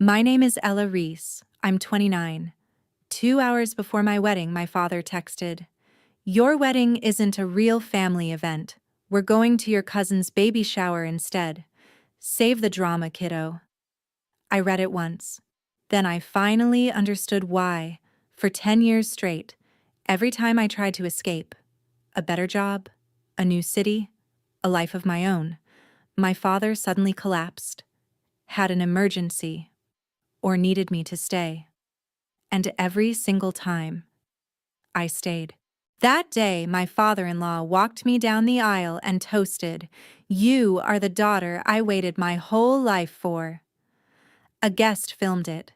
My name is Ella Reese. I'm 29. 2 hours before my wedding, my father texted, "Your wedding isn't a real family event. We're going to your cousin's baby shower instead. Save the drama, kiddo." I read it once. Then I finally understood why, for 10 years straight, every time I tried to escape, a better job, a new city, a life of my own, my father suddenly collapsed, had an emergency, or needed me to stay. And every single time, I stayed. That day, my father-in-law walked me down the aisle and toasted, "You are the daughter I waited my whole life for." A guest filmed it.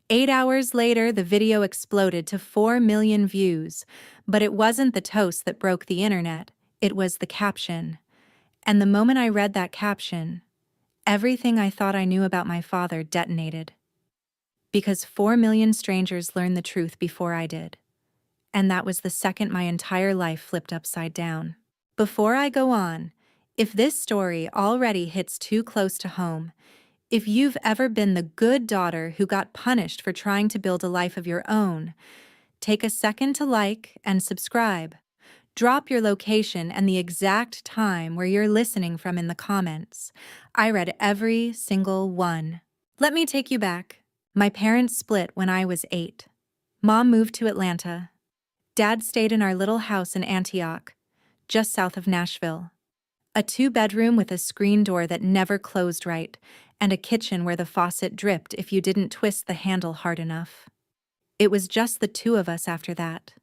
8 hours later, the video exploded to 4 million views. But it wasn't the toast that broke the internet. It was the caption. And the moment I read that caption, everything I thought I knew about my father detonated. Because 4 million strangers learned the truth before I did. And that was the second my entire life flipped upside down. Before I go on, if this story already hits too close to home, if you've ever been the good daughter who got punished for trying to build a life of your own, take a second to like and subscribe. Drop your location and the exact time where you're listening from in the comments. I read every single one. Let me take you back. My parents split when I was 8. Mom moved to Atlanta. Dad stayed in our little house in Antioch, just south of Nashville. A 2-bedroom with a screen door that never closed right, and a kitchen where the faucet dripped if you didn't twist the handle hard enough. It was just the two of us after that.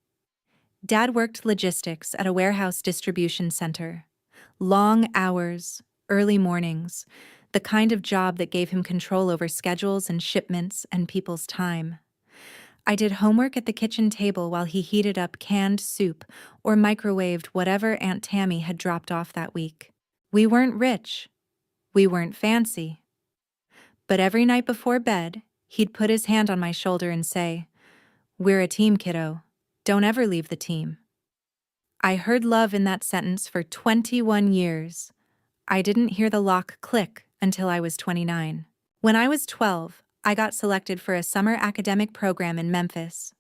Dad worked logistics at a warehouse distribution center. Long hours, early mornings, the kind of job that gave him control over schedules and shipments and people's time. I did homework at the kitchen table while he heated up canned soup or microwaved whatever Aunt Tammy had dropped off that week. We weren't rich. We weren't fancy. But every night before bed, he'd put his hand on my shoulder and say, "We're a team, kiddo. Don't ever leave the team." I heard love in that sentence for 21 years. I didn't hear the lock click until I was 29. When I was 12, I got selected for a summer academic program in Memphis.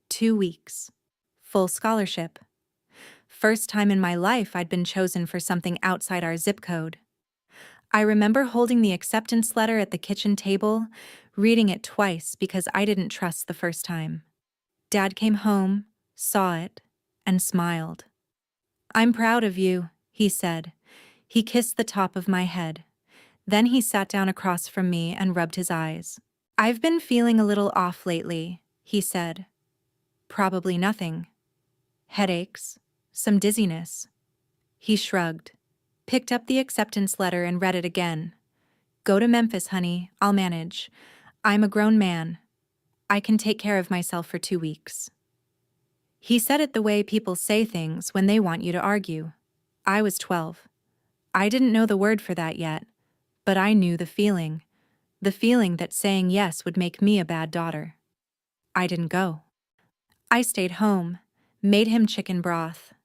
2 weeks. Full scholarship. First time in my life I'd been chosen for something outside our zip code. I remember holding the acceptance letter at the kitchen table, reading it twice because I didn't trust the first time. Dad came home, saw it, and smiled. "I'm proud of you," he said. He kissed the top of my head. Then he sat down across from me and rubbed his eyes. "I've been feeling a little off lately," he said. "Probably nothing. Headaches, some dizziness." He shrugged, picked up the acceptance letter and read it again. "Go to Memphis, honey. I'll manage. I'm a grown man. I can take care of myself for 2 weeks." He said it the way people say things when they want you to argue. I was 12. I didn't know the word for that yet, but I knew the feeling that saying yes would make me a bad daughter. I didn't go. I stayed home, made him chicken broth,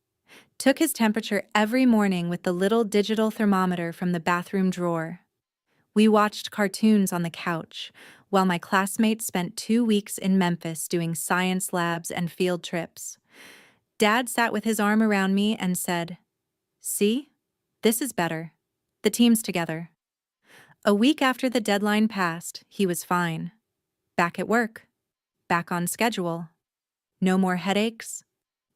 took his temperature every morning with the little digital thermometer from the bathroom drawer. We watched cartoons on the couch, while my classmates spent 2 weeks in Memphis doing science labs and field trips. Dad sat with his arm around me and said, "See? This is better. The team's together." A week after the deadline passed, he was fine. Back at work. Back on schedule. No more headaches.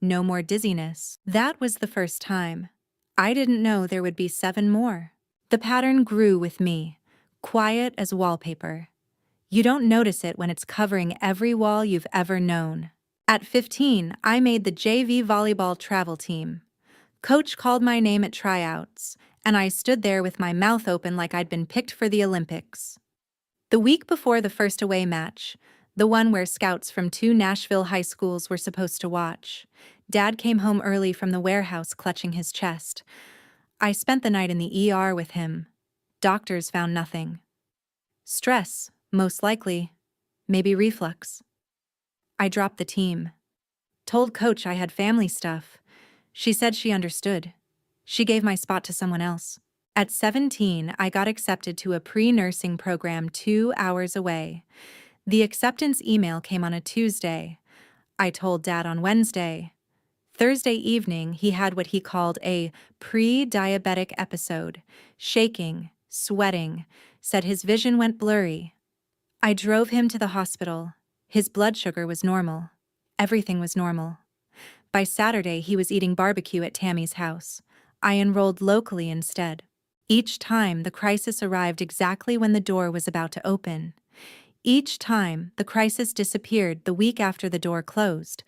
No more dizziness. That was the first time. I didn't know there would be 7 more. The pattern grew with me, quiet as wallpaper. You don't notice it when it's covering every wall you've ever known. At 15, I made the JV volleyball travel team. Coach called my name at tryouts, and I stood there with my mouth open like I'd been picked for the Olympics. The week before the first away match, the one where scouts from 2 Nashville high schools were supposed to watch, Dad came home early from the warehouse clutching his chest. I spent the night in the ER with him. Doctors found nothing. Stress, most likely. Maybe reflux. I dropped the team. Told Coach I had family stuff. She said she understood. She gave my spot to someone else. At 17, I got accepted to a pre-nursing program 2 hours away. The acceptance email came on a Tuesday. I told Dad on Wednesday. Thursday evening, he had what he called a pre-diabetic episode, shaking, sweating, said his vision went blurry. I drove him to the hospital. His blood sugar was normal. Everything was normal. By Saturday, he was eating barbecue at Tammy's house. I enrolled locally instead. Each time, the crisis arrived exactly when the door was about to open. Each time, the crisis disappeared the week after the door closed.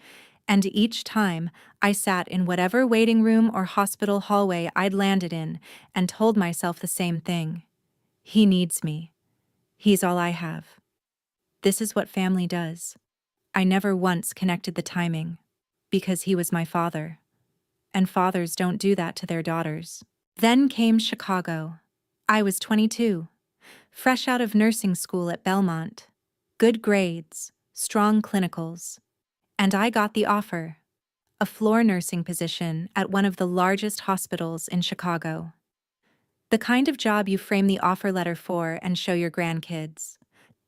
And each time, I sat in whatever waiting room or hospital hallway I'd landed in and told myself the same thing. He needs me. He's all I have. This is what family does. I never once connected the timing, because he was my father. And fathers don't do that to their daughters. Then came Chicago. I was 22, fresh out of nursing school at Belmont. Good grades, strong clinicals. And I got the offer. A floor nursing position at one of the largest hospitals in Chicago. The kind of job you frame the offer letter for and show your grandkids.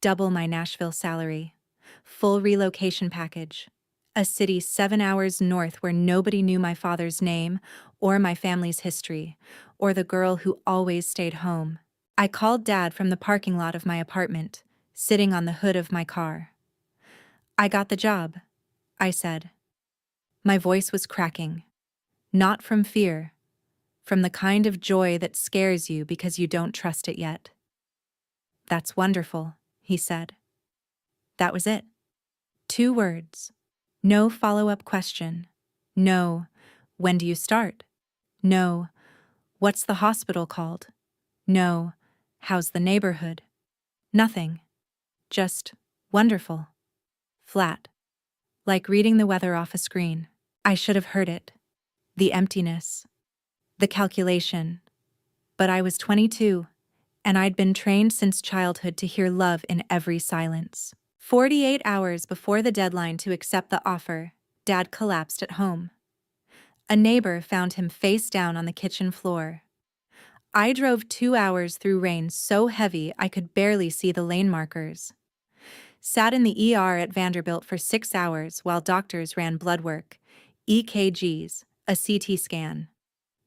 Double my Nashville salary. Full relocation package. A city 7 hours north where nobody knew my father's name or my family's history, or the girl who always stayed home. I called Dad from the parking lot of my apartment, sitting on the hood of my car. I got the job, I said. My voice was cracking. Not from fear, from the kind of joy that scares you because you don't trust it yet. That's wonderful, he said. That was it. 2 words. No follow-up question. No, when do you start? No, what's the hospital called? No, how's the neighborhood? Nothing. Just wonderful. Flat. Like reading the weather off a screen. I should have heard it. The emptiness. The calculation. But I was 22, and I'd been trained since childhood to hear love in every silence. 48 hours before the deadline to accept the offer, Dad collapsed at home. A neighbor found him face down on the kitchen floor. I drove 2 hours through rain so heavy I could barely see the lane markers. Sat in the ER at Vanderbilt for 6 hours while doctors ran blood work, EKGs, a CT scan.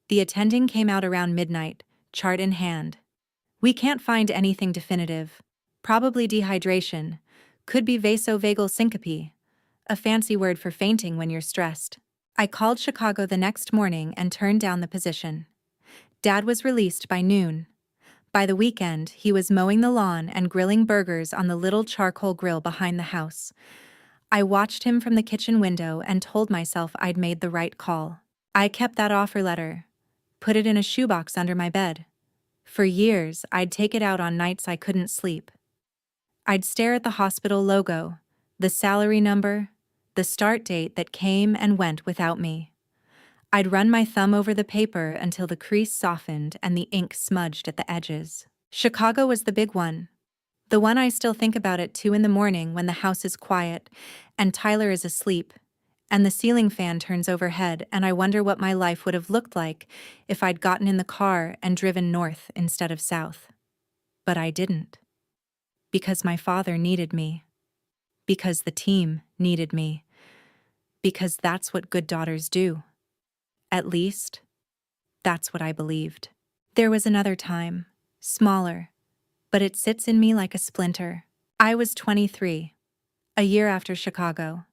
The attending came out around midnight, chart in hand. We can't find anything definitive. Probably dehydration. Could be vasovagal syncope, a fancy word for fainting when you're stressed. I called Chicago the next morning and turned down the position. Dad was released by noon. By the weekend, he was mowing the lawn and grilling burgers on the little charcoal grill behind the house. I watched him from the kitchen window and told myself I'd made the right call. I kept that offer letter, put it in a shoebox under my bed. For years, I'd take it out on nights I couldn't sleep. I'd stare at the hospital logo, the salary number, the start date that came and went without me. I'd run my thumb over the paper until the crease softened and the ink smudged at the edges. Chicago was the big one. The one I still think about at 2 in the morning when the house is quiet and Tyler is asleep and the ceiling fan turns overhead, and I wonder what my life would have looked like if I'd gotten in the car and driven north instead of south. But I didn't. Because my father needed me. Because the team needed me. Because that's what good daughters do. At least, that's what I believed. There was another time, smaller, but it sits in me like a splinter. I was 23, a year after Chicago.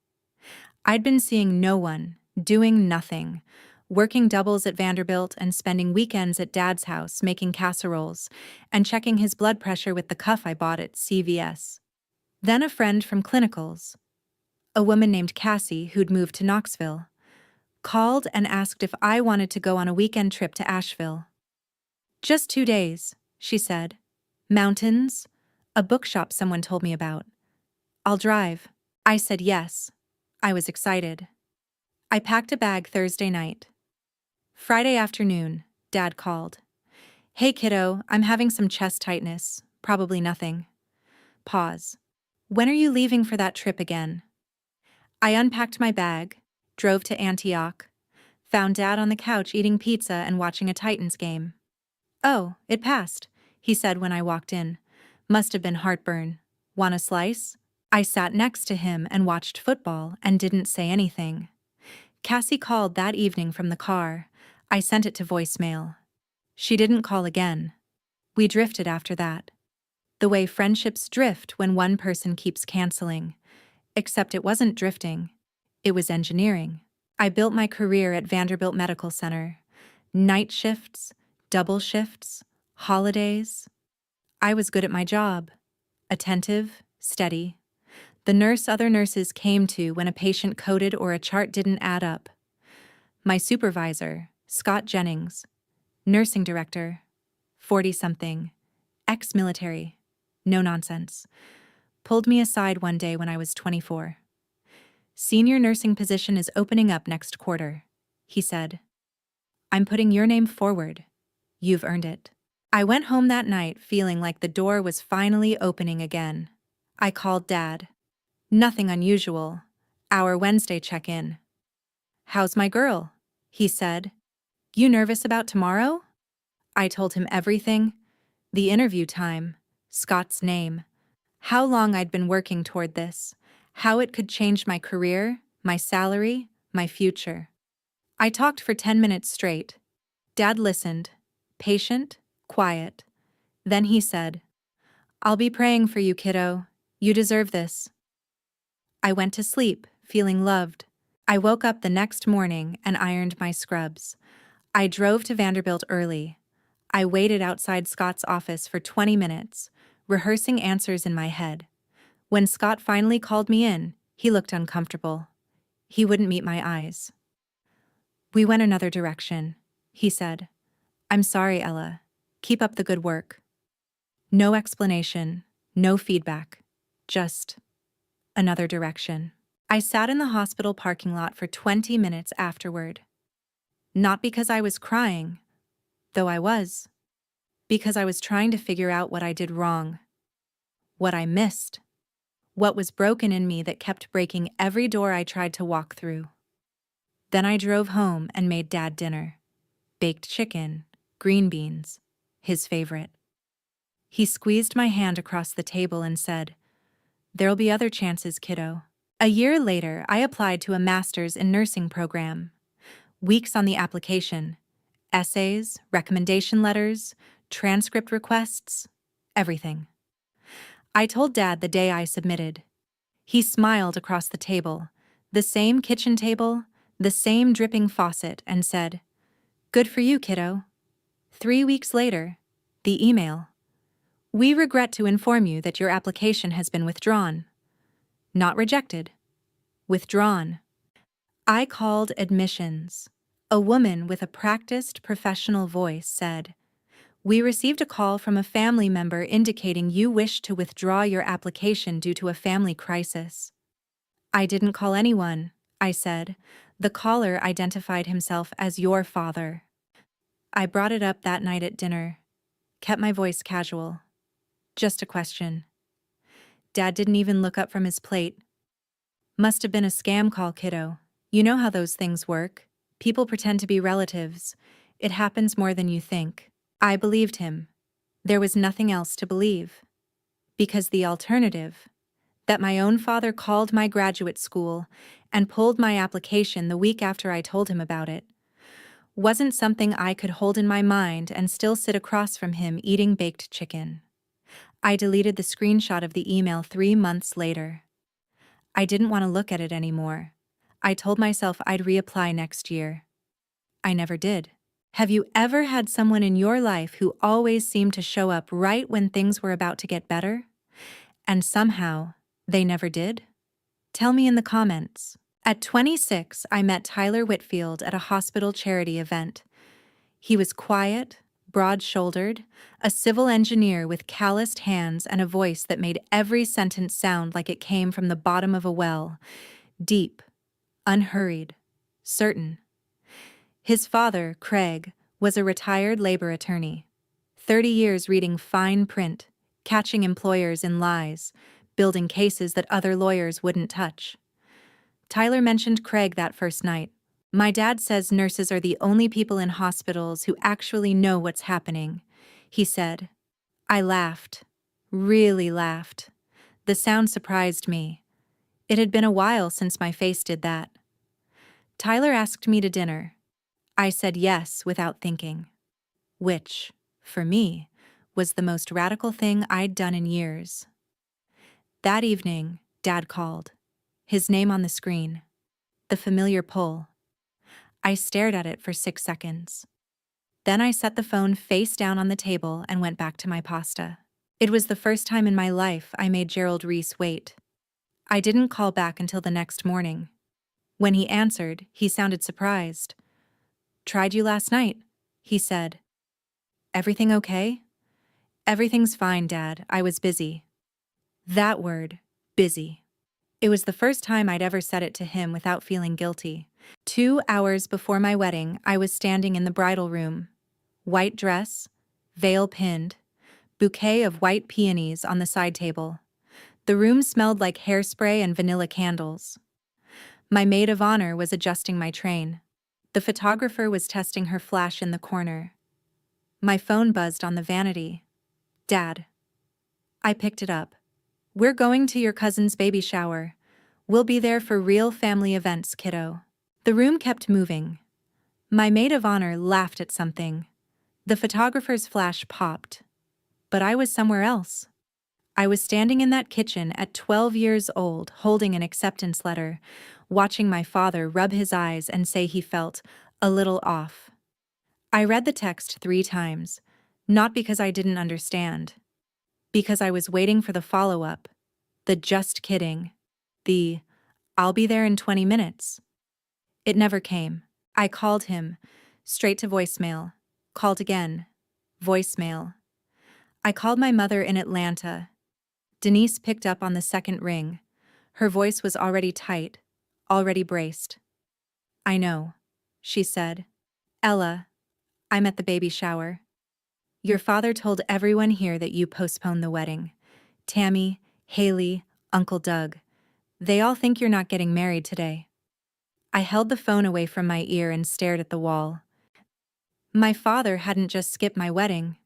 I'd been seeing no one, doing nothing, working doubles at Vanderbilt and spending weekends at Dad's house making casseroles and checking his blood pressure with the cuff I bought at CVS. Then a friend from clinicals, a woman named Cassie who'd moved to Knoxville, called and asked if I wanted to go on a weekend trip to Asheville. Just 2 days, she said. Mountains, a bookshop someone told me about. I'll drive. I said yes. I was excited. I packed a bag Thursday night. Friday afternoon, Dad called. Hey kiddo, I'm having some chest tightness. Probably nothing. Pause. When are you leaving for that trip again? I unpacked my bag, drove to Antioch, found Dad on the couch eating pizza and watching a Titans game. "Oh, it passed," he said when I walked in. "Must have been heartburn. Want a slice?" I sat next to him and watched football and didn't say anything. Cassie called that evening from the car. I sent it to voicemail. She didn't call again. We drifted after that. The way friendships drift when one person keeps canceling. Except it wasn't drifting. It was engineering. I built my career at Vanderbilt Medical Center. Night shifts, double shifts, holidays. I was good at my job. Attentive, steady. The nurse other nurses came to when a patient coded or a chart didn't add up. My supervisor, Scott Jennings, nursing director, 40-something, ex-military, no nonsense, pulled me aside one day when I was 24. "Senior nursing position is opening up next quarter," he said. "I'm putting your name forward. You've earned it." I went home that night feeling like the door was finally opening again. I called Dad. Nothing unusual. Our Wednesday check-in. "How's my girl?" he said. "You nervous about tomorrow?" I told him everything. The interview time, Scott's name, how long I'd been working toward this, how it could change my career, my salary, my future. I talked for 10 minutes straight. Dad listened, patient, quiet. Then he said, "I'll be praying for you, kiddo. You deserve this." I went to sleep, feeling loved. I woke up the next morning and ironed my scrubs. I drove to Vanderbilt early. I waited outside Scott's office for 20 minutes, rehearsing answers in my head. When Scott finally called me in, he looked uncomfortable. He wouldn't meet my eyes. "We went another direction," he said. "I'm sorry, Ella. Keep up the good work." No explanation, no feedback, just another direction. I sat in the hospital parking lot for 20 minutes afterward. Not because I was crying, though I was, because I was trying to figure out what I did wrong, what I missed, what was broken in me that kept breaking every door I tried to walk through. Then I drove home and made Dad dinner. Baked chicken, green beans, his favorite. He squeezed my hand across the table and said, "There'll be other chances, kiddo." A year later, I applied to a master's in nursing program. Weeks on the application. Essays, recommendation letters, transcript requests, everything. I told Dad the day I submitted. He smiled across the table, the same kitchen table, the same dripping faucet, and said, "Good for you, kiddo." 3 weeks later, the email. "We regret to inform you that your application has been withdrawn." Not rejected. Withdrawn. I called admissions. A woman with a practiced professional voice said, "We received a call from a family member indicating you wish to withdraw your application due to a family crisis." "I didn't call anyone," I said. "The caller identified himself as your father." I brought it up that night at dinner, kept my voice casual. "Just a question." Dad didn't even look up from his plate. "Must have been a scam call, kiddo. You know how those things work. People pretend to be relatives. It happens more than you think." I believed him. There was nothing else to believe. Because the alternative, that my own father called my graduate school and pulled my application the week after I told him about it, wasn't something I could hold in my mind and still sit across from him eating baked chicken. I deleted the screenshot of the email 3 months later. I didn't want to look at it anymore. I told myself I'd reapply next year. I never did. Have you ever had someone in your life who always seemed to show up right when things were about to get better? And somehow, they never did? Tell me in the comments. At 26, I met Tyler Whitfield at a hospital charity event. He was quiet, broad-shouldered, a civil engineer with calloused hands and a voice that made every sentence sound like it came from the bottom of a well, deep, unhurried, certain. His father, Craig, was a retired labor attorney. 30 years reading fine print, catching employers in lies, building cases that other lawyers wouldn't touch. Tyler mentioned Craig that first night. "My dad says nurses are the only people in hospitals who actually know what's happening. he said. I laughed. Really laughed. The sound surprised me. It had been a while since my face did that. Tyler asked me to dinner. I said yes without thinking. Which, for me, was the most radical thing I'd done in years. That evening, Dad called. His name on the screen. The familiar pull. I stared at it for 6 seconds. Then I set the phone face down on the table and went back to my pasta. It was the first time in my life I made Gerald Reese wait. I didn't call back until the next morning. When he answered, he sounded surprised. "Tried you last night," he said. "Everything okay?" "Everything's fine, Dad. I was busy." That word, busy. It was the first time I'd ever said it to him without feeling guilty. 2 hours before my wedding, I was standing in the bridal room. White dress, veil pinned, bouquet of white peonies on the side table. The room smelled like hairspray and vanilla candles. My maid of honor was adjusting my train. The photographer was testing her flash in the corner. My phone buzzed on the vanity. "Dad." I picked it up. "We're going to your cousin's baby shower. We'll be there for real family events, kiddo." The room kept moving. My maid of honor laughed at something. The photographer's flash popped. But I was somewhere else. I was standing in that kitchen at 12 years old, holding an acceptance letter, watching my father rub his eyes and say he felt a little off. I read the text 3 times, not because I didn't understand, because I was waiting for the follow-up, the "just kidding," the "I'll be there in 20 minutes." It never came. I called him, straight to voicemail, called again, voicemail. I called my mother in Atlanta. Denise picked up on the second ring. Her voice was already tight, already braced. "I know," she said. "Ella, I'm at the baby shower. Your father told everyone here that you postponed the wedding. Tammy, Haley, Uncle Doug. They all think you're not getting married today." I held the phone away from my ear and stared at the wall. My father hadn't just skipped my wedding.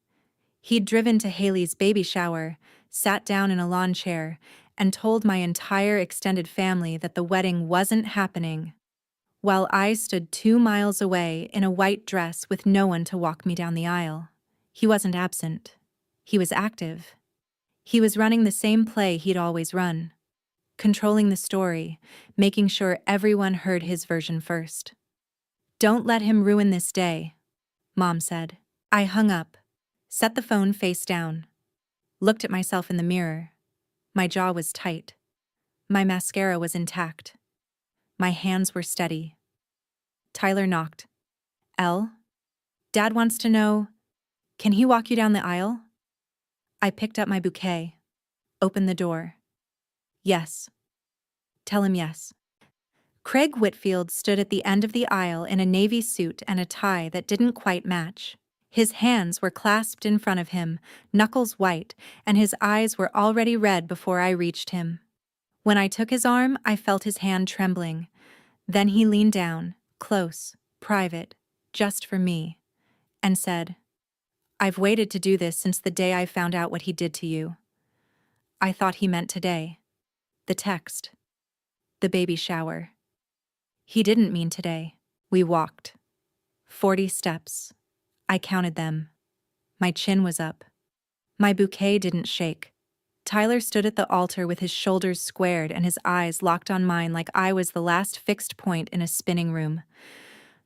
He'd driven to Haley's baby shower, sat down in a lawn chair, and told my entire extended family that the wedding wasn't happening, while I stood 2 miles away in a white dress with no one to walk me down the aisle. He wasn't absent. He was active. He was running the same play he'd always run, controlling the story, making sure everyone heard his version first. "Don't let him ruin this day," Mom said. I hung up, set the phone face down, looked at myself in the mirror. My jaw was tight. My mascara was intact. My hands were steady. Tyler knocked. "Elle? Dad wants to know, can he walk you down the aisle?" I picked up my bouquet, opened the door. "Yes." "Tell him yes." Craig Whitfield stood at the end of the aisle in a navy suit and a tie that didn't quite match. His hands were clasped in front of him, knuckles white, and his eyes were already red before I reached him. When I took his arm, I felt his hand trembling. Then he leaned down, close, private, just for me, and said, "I've waited to do this since the day I found out what he did to you." I thought he meant today. The text. The baby shower. He didn't mean today. We walked. 40 steps. I counted them. My chin was up. My bouquet didn't shake. Tyler stood at the altar with his shoulders squared and his eyes locked on mine like I was the last fixed point in a spinning room.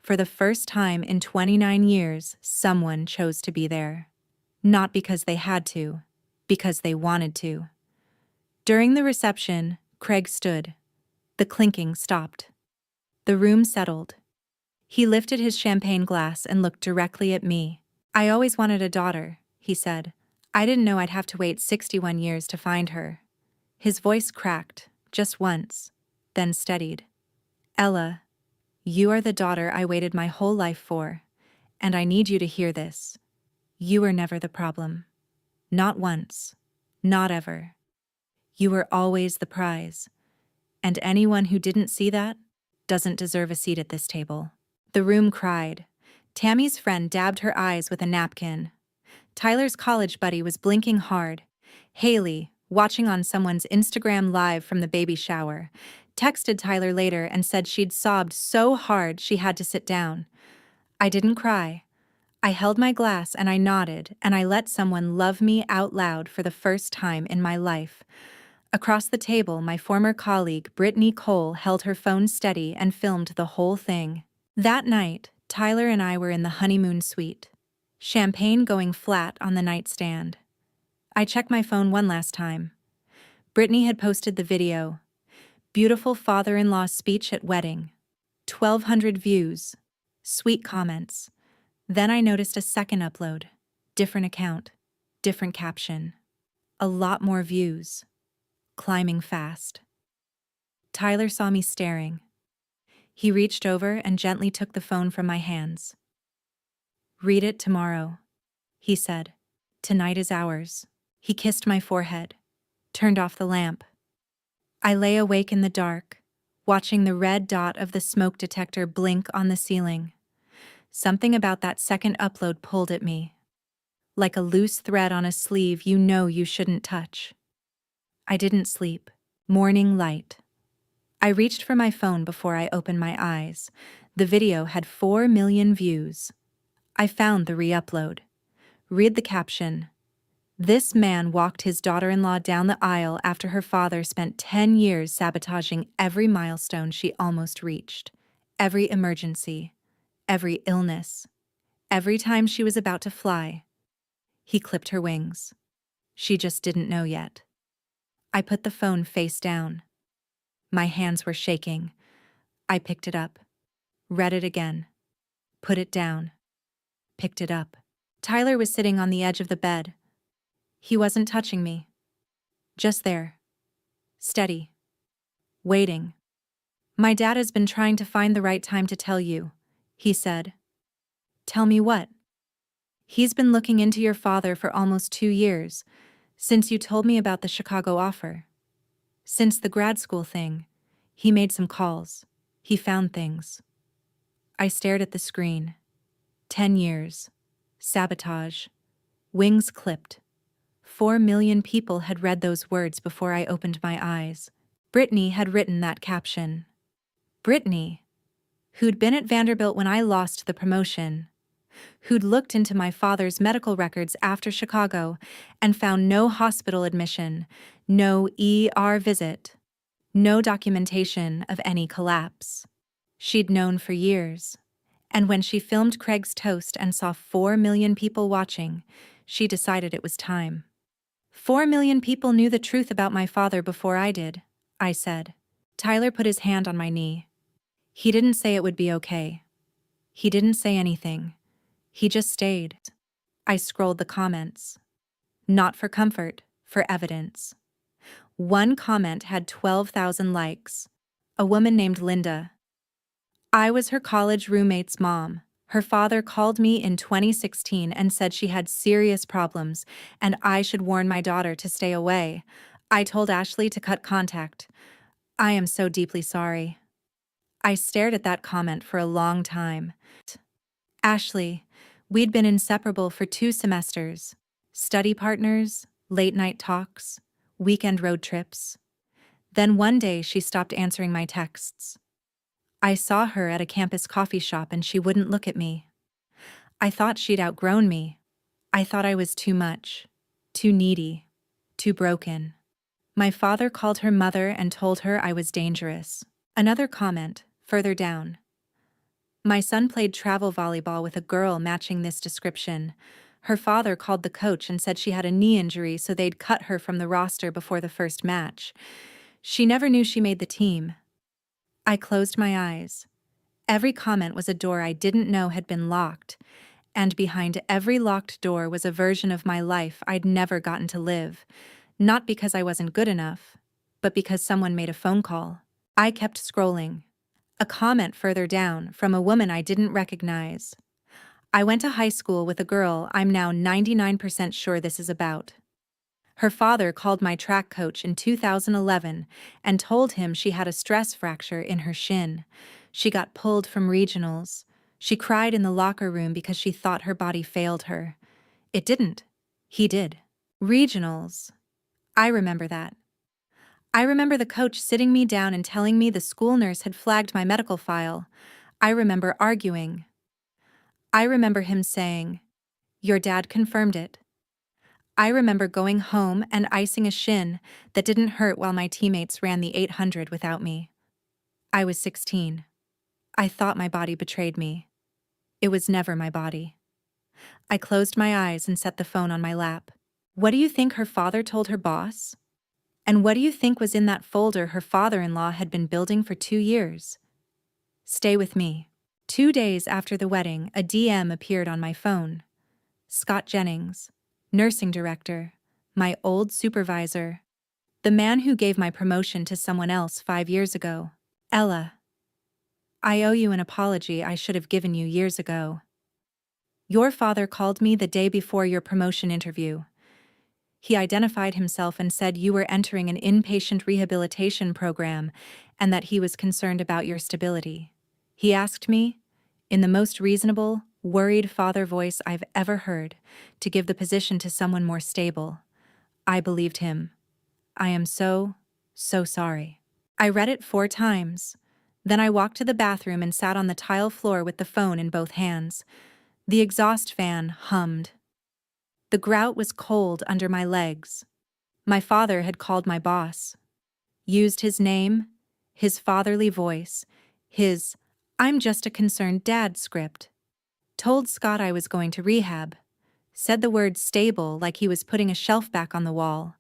For the first time in 29 years, someone chose to be there. Not because they had to, because they wanted to. During the reception, Craig stood. The clinking stopped. The room settled. He lifted his champagne glass and looked directly at me. "I always wanted a daughter," he said. "I didn't know I'd have to wait 61 years to find her." His voice cracked, just once, then steadied. "Ella, you are the daughter I waited my whole life for, and I need you to hear this. You were never the problem. Not once. Not ever. You were always the prize. And anyone who didn't see that doesn't deserve a seat at this table." The room cried. Tammy's friend dabbed her eyes with a napkin. Tyler's college buddy was blinking hard. Haley, watching on someone's Instagram live from the baby shower, texted Tyler later and said she'd sobbed so hard she had to sit down. I didn't cry. I held my glass and I nodded, and I let someone love me out loud for the first time in my life. Across the table, my former colleague, Brittany Cole, held her phone steady and filmed the whole thing. That night, Tyler and I were in the honeymoon suite. Champagne going flat on the nightstand. I checked my phone one last time. Brittany had posted the video. Beautiful father-in-law speech at wedding. 1,200 views. Sweet comments. Then I noticed a second upload. Different account. Different caption. A lot more views. Climbing fast. Tyler saw me staring. He reached over and gently took the phone from my hands. "Read it tomorrow," he said. "Tonight is ours." He kissed my forehead, turned off the lamp. I lay awake in the dark, watching the red dot of the smoke detector blink on the ceiling. Something about that second upload pulled at me. Like a loose thread on a sleeve you know you shouldn't touch. I didn't sleep. Morning light. I reached for my phone before I opened my eyes. The video had 4 million views. I found the re-upload. Read the caption. "This man walked his daughter-in-law down the aisle after her father spent 10 years sabotaging every milestone she almost reached. Every emergency. Every illness. Every time she was about to fly. He clipped her wings. She just didn't know yet." I put the phone face down. My hands were shaking. I picked it up. Read it again. Put it down. Picked it up. Tyler was sitting on the edge of the bed. He wasn't touching me. Just there. Steady. Waiting. "My dad has been trying to find the right time to tell you," he said. "Tell me what?" "He's been looking into your father for almost 2 years, since you told me about the Chicago offer. Since the grad school thing, he made some calls. He found things." I stared at the screen. 10 years. Sabotage. Wings clipped. 4 million people had read those words before I opened my eyes. Brittany had written that caption. Brittany, who'd been at Vanderbilt when I lost the promotion, who'd looked into my father's medical records after Chicago and found no hospital admission, no ER visit, no documentation of any collapse. She'd known for years. And when she filmed Craig's toast and saw 4 million people watching, she decided it was time. 4 million people knew the truth about my father before I did, I said. Tyler put his hand on my knee. He didn't say it would be okay. He didn't say anything. He just stayed. I scrolled the comments. Not for comfort, for evidence. One comment had 12,000 likes. A woman named Linda. "I was her college roommate's mom. Her father called me in 2016 and said she had serious problems and I should warn my daughter to stay away. I told Ashley to cut contact. I am so deeply sorry." I stared at that comment for a long time. Ashley, we'd been inseparable for 2 semesters. Study partners, late-night talks, weekend road trips. Then one day she stopped answering my texts. I saw her at a campus coffee shop and she wouldn't look at me. I thought she'd outgrown me. I thought I was too much, too needy, too broken. My father called her mother and told her I was dangerous. Another comment, further down. My son played travel volleyball with a girl matching this description. Her father called the coach and said she had a knee injury, so they'd cut her from the roster before the first match. She never knew she made the team. I closed my eyes. Every comment was a door I didn't know had been locked, and behind every locked door was a version of my life I'd never gotten to live, not because I wasn't good enough, but because someone made a phone call. I kept scrolling. A comment further down from a woman I didn't recognize. "I went to high school with a girl I'm now 99% sure this is about. Her father called my track coach in 2011 and told him she had a stress fracture in her shin. She got pulled from regionals. She cried in the locker room because she thought her body failed her. It didn't. He did. Regionals. I remember that. I remember the coach sitting me down and telling me the school nurse had flagged my medical file. I remember arguing. I remember him saying, "Your dad confirmed it." I remember going home and icing a shin that didn't hurt while my teammates ran the 800 without me. I was 16. I thought my body betrayed me. It was never my body. I closed my eyes and set the phone on my lap. What do you think her father told her boss? And what do you think was in that folder her father-in-law had been building for 2 years? Stay with me. 2 days after the wedding, a DM appeared on my phone. Scott Jennings, nursing director, my old supervisor, the man who gave my promotion to someone else 5 years ago. Ella, I owe you an apology I should have given you years ago. Your father called me the day before your promotion interview. He identified himself and said you were entering an inpatient rehabilitation program and that he was concerned about your stability. He asked me, in the most reasonable, worried father voice I've ever heard, to give the position to someone more stable. I believed him. I am so sorry. I read it 4 times. Then I walked to the bathroom and sat on the tile floor with the phone in both hands. The exhaust fan hummed. The grout was cold under my legs. My father had called my boss, used his name, his fatherly voice, his "I'm just a concerned dad" script, told Scott I was going to rehab, said the word stable like he was putting a shelf back on the wall,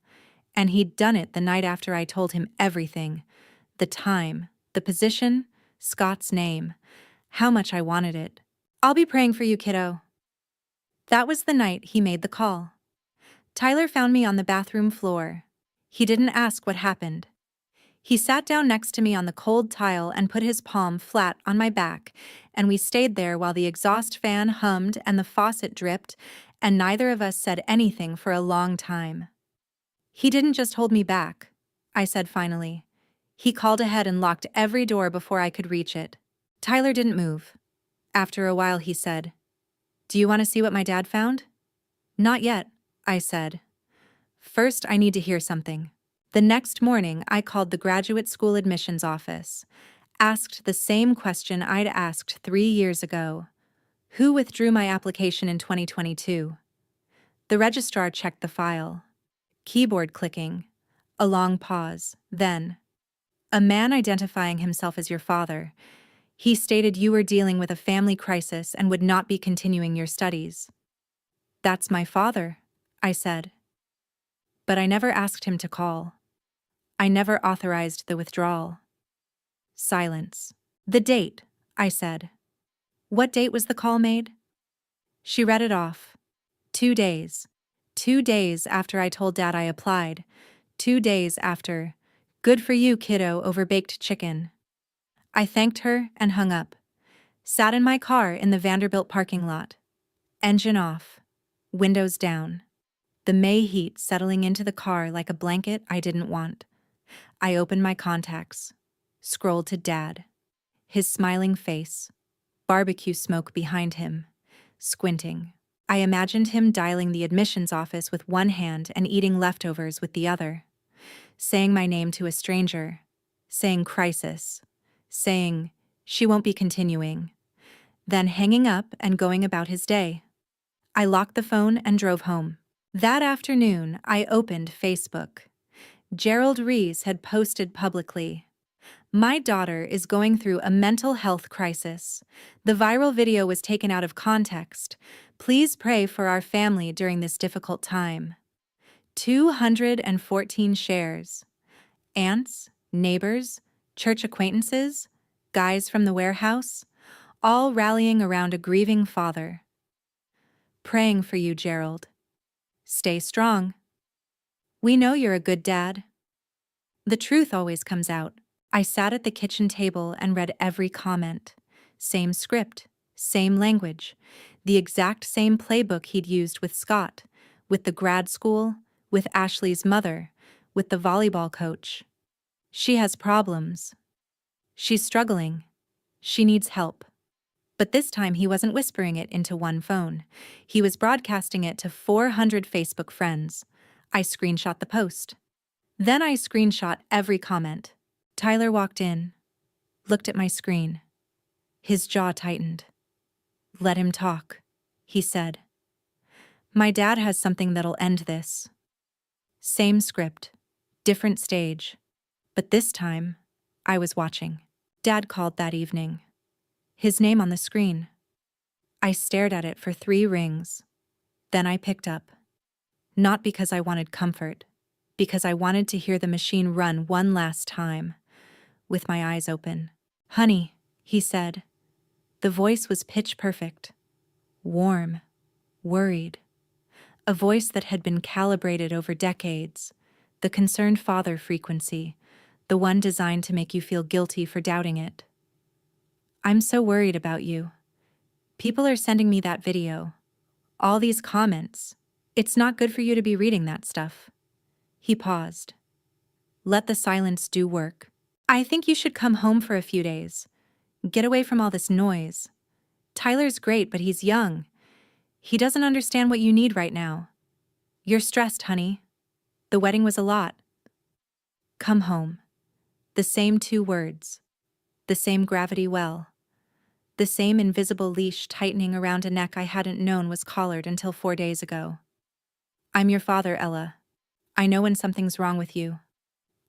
and he'd done it the night after I told him everything: the time, the position, Scott's name, how much I wanted it. "I'll be praying for you, kiddo." That was the night he made the call. Tyler found me on the bathroom floor. He didn't ask what happened. He sat down next to me on the cold tile and put his palm flat on my back, and we stayed there while the exhaust fan hummed and the faucet dripped, and neither of us said anything for a long time. "He didn't just hold me back," I said finally. "He called ahead and locked every door before I could reach it." Tyler didn't move. After a while he said, "Do you want to see what my dad found?" "Not yet," I said. "First, I need to hear something." The next morning, I called the graduate school admissions office, asked the same question I'd asked 3 years ago. Who withdrew my application in 2022? The registrar checked the file. Keyboard clicking. A long pause. Then, "A man identifying himself as your father. He stated you were dealing with a family crisis and would not be continuing your studies." "That's my father," I said. But I never asked him to call. I never authorized the withdrawal. Silence. "The date," I said. "What date was the call made?" She read it off. 2 days. 2 days after I told Dad I applied. 2 days after. "Good for you, kiddo," over baked chicken. I thanked her and hung up. Sat in my car in the Vanderbilt parking lot. Engine off. Windows down. The May heat settling into the car like a blanket I didn't want. I opened my contacts. Scrolled to Dad. His smiling face. Barbecue smoke behind him. Squinting. I imagined him dialing the admissions office with one hand and eating leftovers with the other. Saying my name to a stranger. Saying crisis. Saying, "She won't be continuing." Then hanging up and going about his day. I locked the phone and drove home. That afternoon, I opened Facebook. Gerald Rees had posted publicly, "My daughter is going through a mental health crisis. The viral video was taken out of context. Please pray for our family during this difficult time." 214 shares. Aunts, neighbors, church acquaintances, guys from the warehouse, all rallying around a grieving father. "Praying for you, Gerald. Stay strong. We know you're a good dad." The truth always comes out. I sat at the kitchen table and read every comment. Same script, same language, the exact same playbook he'd used with Scott, with the grad school, with Ashley's mother, with the volleyball coach. She has problems. She's struggling. She needs help. But this time he wasn't whispering it into one phone. He was broadcasting it to 400 Facebook friends. I screenshot the post. Then I screenshot every comment. Tyler walked in, looked at my screen. His jaw tightened. "Let him talk," he said. "My dad has something that'll end this." Same script, different stage. But this time, I was watching. Dad called that evening. His name on the screen. I stared at it for 3 rings. Then I picked up. Not because I wanted comfort, because I wanted to hear the machine run one last time, with my eyes open. "Honey," he said. The voice was pitch perfect. Warm, worried. A voice that had been calibrated over decades. The concerned father frequency, the one designed to make you feel guilty for doubting it. "I'm so worried about you. People are sending me that video. All these comments. It's not good for you to be reading that stuff." He paused. "Let the silence do work. I think you should come home for a few days. Get away from all this noise. Tyler's great, but he's young. He doesn't understand what you need right now. You're stressed, honey. The wedding was a lot. Come home." The same 2 words. The same gravity well. The same invisible leash tightening around a neck I hadn't known was collared until 4 days ago. "I'm your father, Ella. I know when something's wrong with you.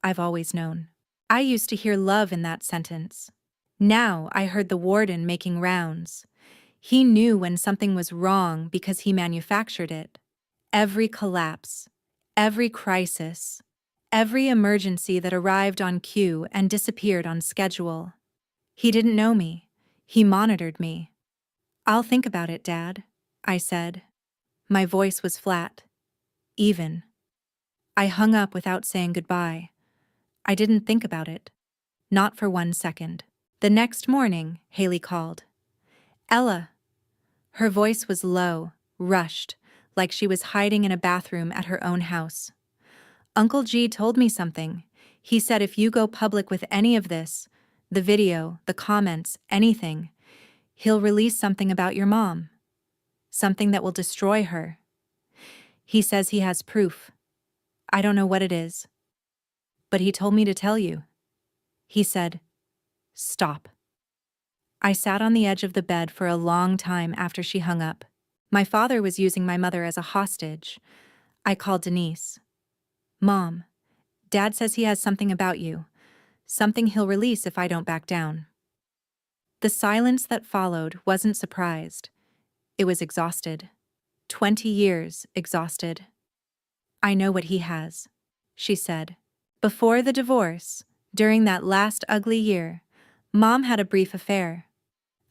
I've always known." I used to hear love in that sentence. Now I heard the warden making rounds. He knew when something was wrong because he manufactured it. Every collapse, every crisis, every emergency that arrived on cue and disappeared on schedule. He didn't know me. He monitored me. "I'll think about it, Dad," I said. My voice was flat, even. I hung up without saying goodbye. I didn't think about it. Not for 1 second. The next morning, Haley called. "Ella." Her voice was low, rushed, like she was hiding in a bathroom at her own house. "Uncle G told me something. He said if you go public with any of this, the video, the comments, anything, he'll release something about your mom. Something that will destroy her. He says he has proof. I don't know what it is. But he told me to tell you." He said, "Stop." I sat on the edge of the bed for a long time after she hung up. My father was using my mother as a hostage. I called Denise. "Mom, Dad says he has something about you. Something he'll release if I don't back down." The silence that followed wasn't surprised. It was exhausted. 20 years exhausted. "I know what he has," she said. Before the divorce, during that last ugly year, Mom had a brief affair.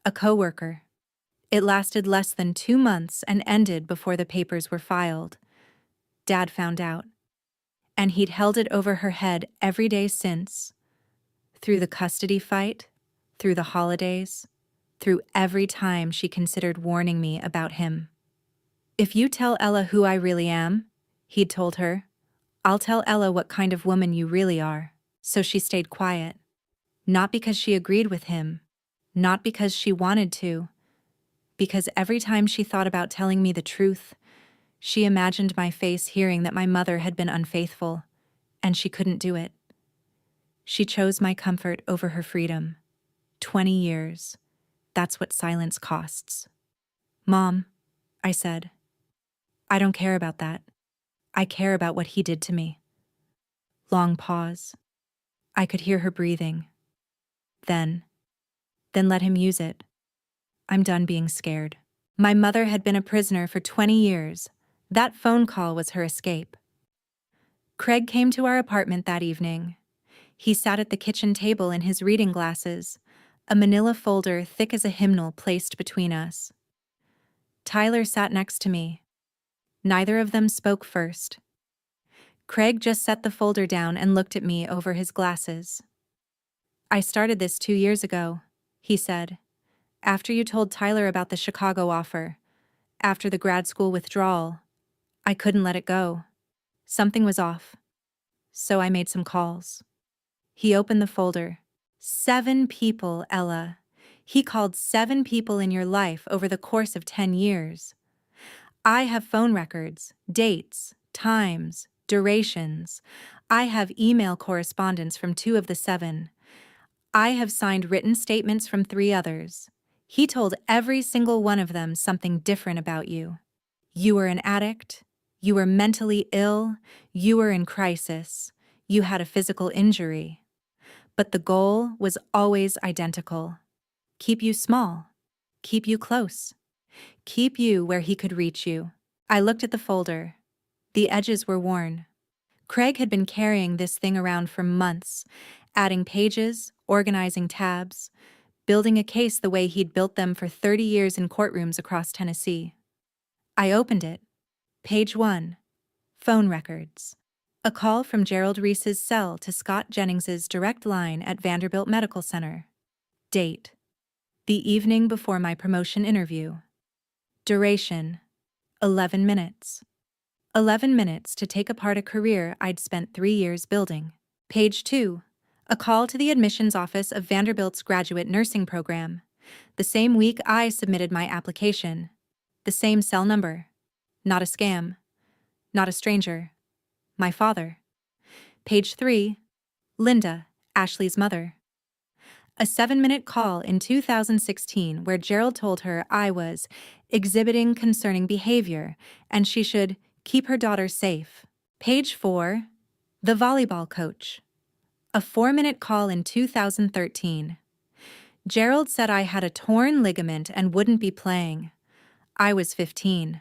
A coworker. It lasted less than 2 months and ended before the papers were filed. Dad found out. And he'd held it over her head every day since. Through the custody fight, through the holidays, through every time she considered warning me about him. "If you tell Ella who I really am," he'd told her, "I'll tell Ella what kind of woman you really are." So she stayed quiet. Not because she agreed with him, not because she wanted to, because every time she thought about telling me the truth, she imagined my face hearing that my mother had been unfaithful, and she couldn't do it. She chose my comfort over her freedom. 20 years. That's what silence costs. "Mom," I said, "I don't care about that. I care about what he did to me." Long pause. I could hear her breathing. Then let him use it. I'm done being scared. My mother had been a prisoner for 20 years. That phone call was her escape. Craig came to our apartment that evening. He sat at the kitchen table in his reading glasses, a manila folder thick as a hymnal placed between us. Tyler sat next to me. Neither of them spoke first. Craig just set the folder down and looked at me over his glasses. "I started this 2 years ago," he said. "After you told Tyler about the Chicago offer, after the grad school withdrawal, I couldn't let it go. Something was off. So I made some calls." He opened the folder. 7 people, Ella. He called 7 people in your life over the course of 10 years. I have phone records, dates, times, durations. I have email correspondence from 2 of the 7. I have signed written statements from 3 others. He told every single one of them something different about you. You were an addict. You were mentally ill. You were in crisis. You had a physical injury. But the goal was always identical. Keep you small. Keep you close. Keep you where he could reach you. I looked at the folder. The edges were worn. Craig had been carrying this thing around for months, adding pages, organizing tabs, building a case the way he'd built them for 30 years in courtrooms across Tennessee. I opened it. Page 1. Phone records. A call from Gerald Reese's cell to Scott Jennings's direct line at Vanderbilt Medical Center. Date: the evening before my promotion interview. Duration: 11 minutes. 11 minutes to take apart a career I'd spent 3 years building. Page 2. A call to the admissions office of Vanderbilt's graduate nursing program. The same week I submitted my application. The same cell number. Not a scam. Not a stranger. My father. Page 3. Linda, Ashley's mother. A 7-minute call in 2016 where Gerald told her I was exhibiting concerning behavior and she should keep her daughter safe. Page 4. The volleyball coach. A 4-minute call in 2013. Gerald said I had a torn ligament and wouldn't be playing. I was 15.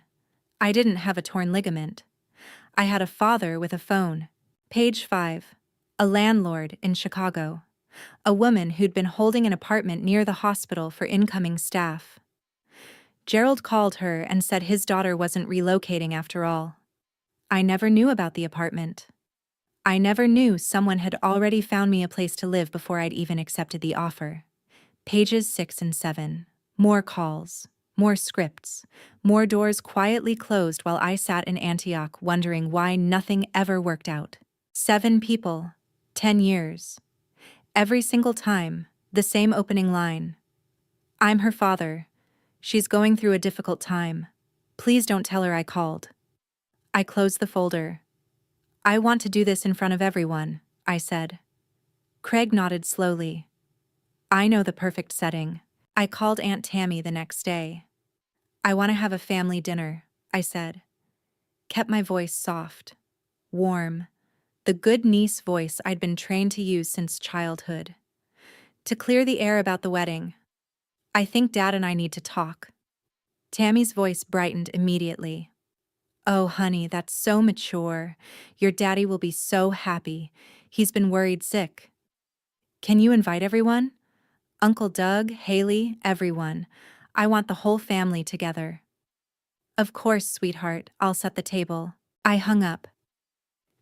I didn't have a torn ligament. I had a father with a phone. Page 5. A landlord in Chicago. A woman who'd been holding an apartment near the hospital for incoming staff. Gerald called her and said his daughter wasn't relocating after all. I never knew about the apartment. I never knew someone had already found me a place to live before I'd even accepted the offer. Pages 6 and 7. More calls. More scripts. More doors quietly closed while I sat in Antioch wondering why nothing ever worked out. 7 people. 10 years. Every single time, the same opening line. I'm her father. She's going through a difficult time. Please don't tell her I called. I closed the folder. I want to do this in front of everyone, I said. Craig nodded slowly. I know the perfect setting. I called Aunt Tammy the next day. I want to have a family dinner, I said. Kept my voice soft, warm, the good niece voice I'd been trained to use since childhood. To clear the air about the wedding. I think Dad and I need to talk. Tammy's voice brightened immediately. Oh, honey, that's so mature. Your daddy will be so happy. He's been worried sick. Can you invite everyone? Uncle Doug, Haley, everyone. I want the whole family together. Of course, sweetheart, I'll set the table. I hung up.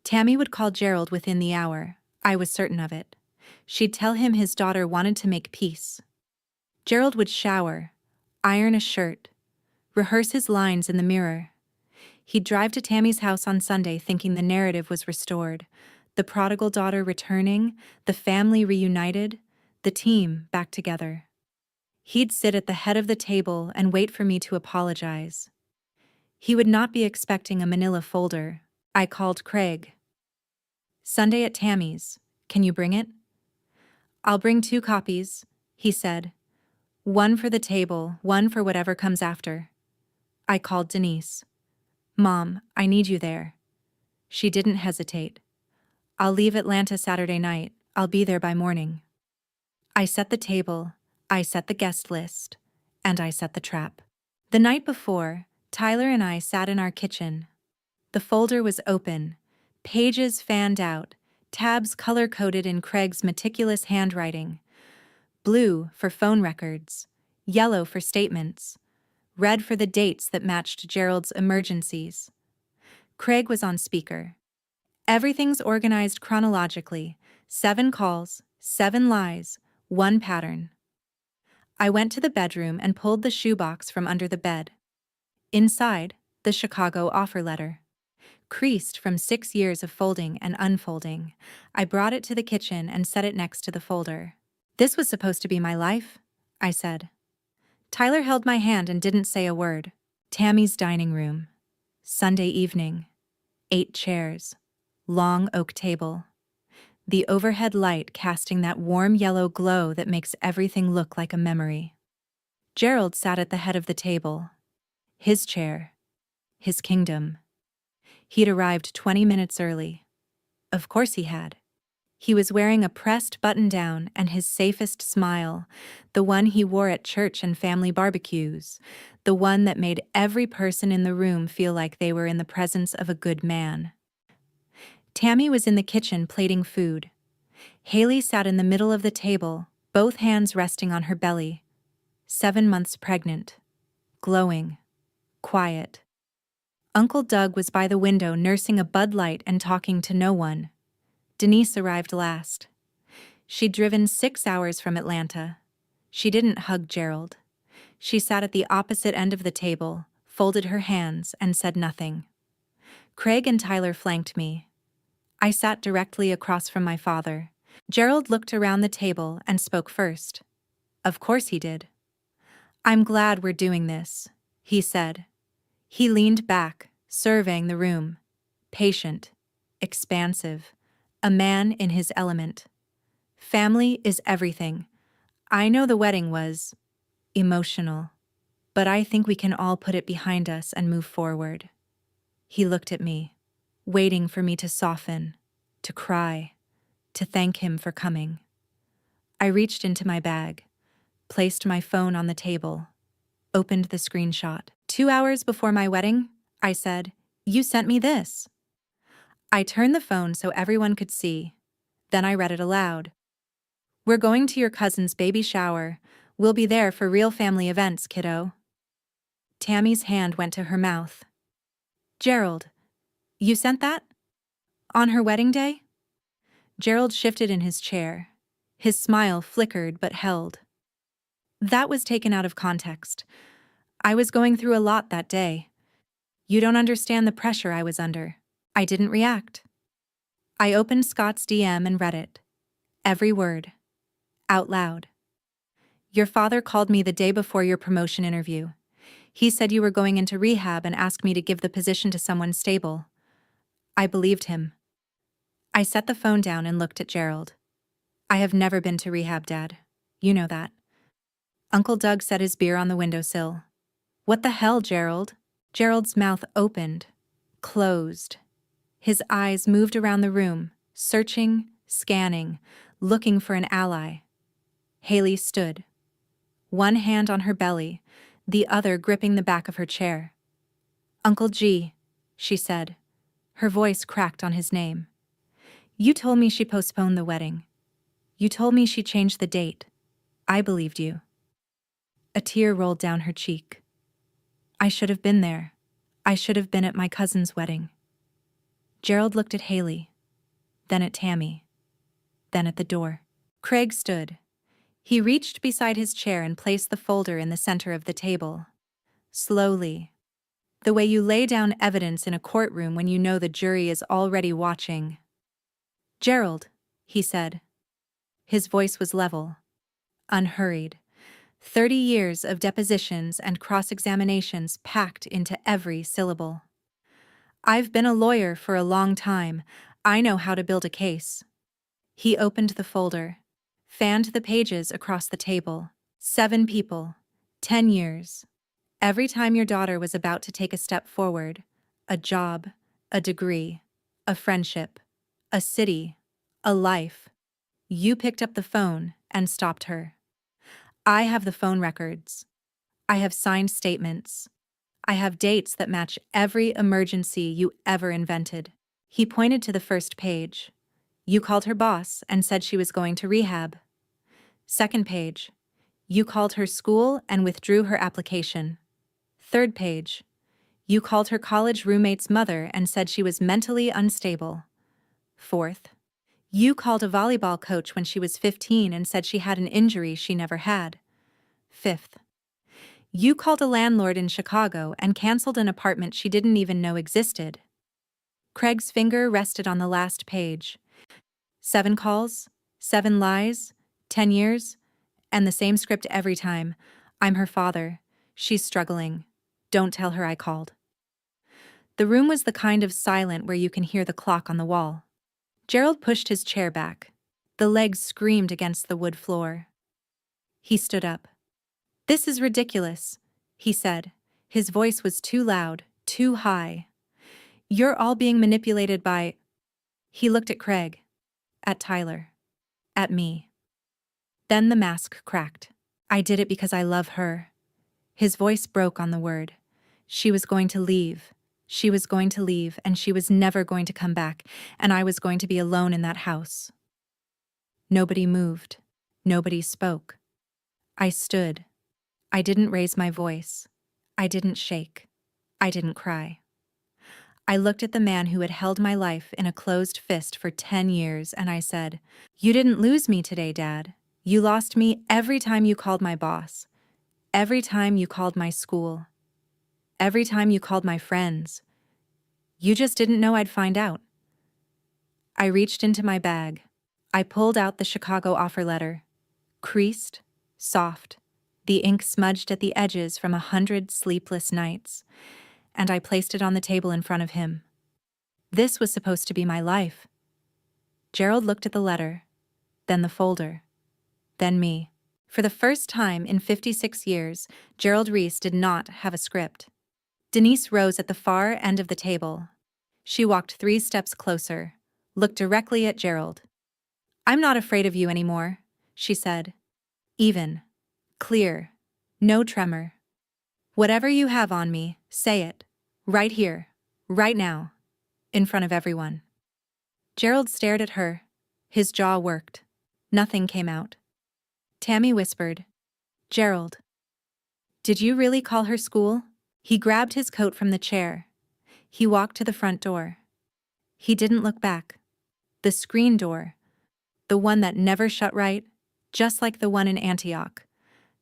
Tammy would call Gerald within the hour. I was certain of it. She'd tell him his daughter wanted to make peace. Gerald would shower, iron a shirt, rehearse his lines in the mirror. He'd drive to Tammy's house on Sunday thinking the narrative was restored. The prodigal daughter returning, the family reunited, the team back together. He'd sit at the head of the table and wait for me to apologize. He would not be expecting a manila folder. I called Craig. Sunday at Tammy's. Can you bring it? I'll bring 2 copies, he said. 1 for the table, 1 for whatever comes after. I called Denise. Mom, I need you there. She didn't hesitate. I'll leave Atlanta Saturday night. I'll be there by morning. I set the table, I set the guest list, and I set the trap. The night before, Tyler and I sat in our kitchen. The folder was open, pages fanned out, tabs color-coded in Craig's meticulous handwriting. Blue for phone records, yellow for statements, red for the dates that matched Gerald's emergencies. Craig was on speaker. Everything's organized chronologically. 7 calls, 7 lies, 1 pattern. I went to the bedroom and pulled the shoebox from under the bed. Inside, the Chicago offer letter. Creased from 6 years of folding and unfolding, I brought it to the kitchen and set it next to the folder. This was supposed to be my life. I said. Tyler held my hand and didn't say a word. Tammy's dining room. Sunday evening. 8 chairs. Long oak table. The overhead light casting that warm yellow glow that makes everything look like a memory. Gerald sat at the head of the table. His chair. His kingdom. He'd arrived 20 minutes early. Of course he had. He was wearing a pressed button-down and his safest smile, the one he wore at church and family barbecues, the one that made every person in the room feel like they were in the presence of a good man. Tammy was in the kitchen plating food. Haley sat in the middle of the table, both hands resting on her belly. 7 months pregnant. Glowing. Quiet. Uncle Doug was by the window nursing a Bud Light and talking to no one. Denise arrived last. She'd driven 6 hours from Atlanta. She didn't hug Gerald. She sat at the opposite end of the table, folded her hands, and said nothing. Craig and Tyler flanked me. I sat directly across from my father. Gerald looked around the table and spoke first. Of course he did. I'm glad we're doing this, he said. He leaned back, surveying the room. Patient. Expansive. A man in his element. Family is everything. I know the wedding was emotional, but I think we can all put it behind us and move forward. He looked at me, waiting for me to soften, to cry, to thank him for coming. I reached into my bag, placed my phone on the table, opened the screenshot. 2 hours before my wedding, I said, "You sent me this." I turned the phone so everyone could see. Then I read it aloud. "We're going to your cousin's baby shower. We'll be there for real family events, kiddo." Tammy's hand went to her mouth. "Gerald, you sent that? On her wedding day?" Gerald shifted in his chair. His smile flickered but held. "That was taken out of context. I was going through a lot that day. You don't understand the pressure I was under." I didn't react. I opened Scott's DM and read it. Every word. Out loud. "Your father called me the day before your promotion interview. He said you were going into rehab and asked me to give the position to someone stable. I believed him." I set the phone down and looked at Gerald. "I have never been to rehab, Dad. You know that." Uncle Doug set his beer on the windowsill. "What the hell, Gerald?" Gerald's mouth opened, closed. His eyes moved around the room, searching, scanning, looking for an ally. Haley stood. One hand on her belly, the other gripping the back of her chair. "Uncle G," she said. Her voice cracked on his name. "You told me she postponed the wedding. You told me she changed the date. I believed you." A tear rolled down her cheek. "I should have been there. I should have been at my cousin's wedding." Gerald looked at Haley, then at Tammy, then at the door. Craig stood. He reached beside his chair and placed the folder in the center of the table. Slowly. The way you lay down evidence in a courtroom when you know the jury is already watching. "Gerald," he said. His voice was level, unhurried. 30 years of depositions and cross-examinations packed into every syllable. "I've been a lawyer for a long time. I know how to build a case." He opened the folder, fanned the pages across the table. 7 people, 10 years. Every time your daughter was about to take a step forward, a job, a degree, a friendship, a city, a life, you picked up the phone and stopped her. I have the phone records. I have signed statements. I have dates that match every emergency you ever invented. He pointed to the first page. You called her boss and said she was going to rehab. Second page. You called her school and withdrew her application. Third page. You called her college roommate's mother and said she was mentally unstable. Fourth. You called a volleyball coach when she was 15 and said she had an injury she never had. Fifth. You called a landlord in Chicago and canceled an apartment she didn't even know existed. Craig's finger rested on the last page. 7 calls, 7 lies, 10 years, And the same script every time. I'm her father. She's struggling. Don't tell her I called. The room was the kind of silent where you can hear the clock on the wall. Gerald pushed his chair back. The legs screamed against the wood floor. He stood up. "This is ridiculous," he said. His voice was too loud, too high. "You're all being manipulated by—" He looked at Craig, at Tyler, at me. Then the mask cracked. "I did it because I love her." His voice broke on the word. She was going to leave. She was going to leave, and she was never going to come back, and I was going to be alone in that house. Nobody moved. Nobody spoke. I stood. I didn't raise my voice. I didn't shake. I didn't cry. I looked at the man who had held my life in a closed fist for 10 years, and I said, "You didn't lose me today, Dad. You lost me every time you called my boss. Every time you called my school. Every time you called my friends. You just didn't know I'd find out." I reached into my bag. I pulled out the Chicago offer letter. Creased, soft, the ink smudged at the edges from 100 sleepless nights, and I placed it on the table in front of him. This was supposed to be my life. Gerald looked at the letter, then the folder, then me. For the first time in 56 years, Gerald Reese did not have a script. Denise rose at the far end of the table. She walked 3 steps closer, looked directly at Gerald. "I'm not afraid of you anymore," she said. Even, clear, no tremor. "Whatever you have on me, say it. Right here, right now, in front of everyone." Gerald stared at her. His jaw worked. Nothing came out. Tammy whispered, "Gerald, did you really call her school?" He grabbed his coat from the chair. He walked to the front door. He didn't look back. The screen door, the one that never shut right, just like the one in Antioch,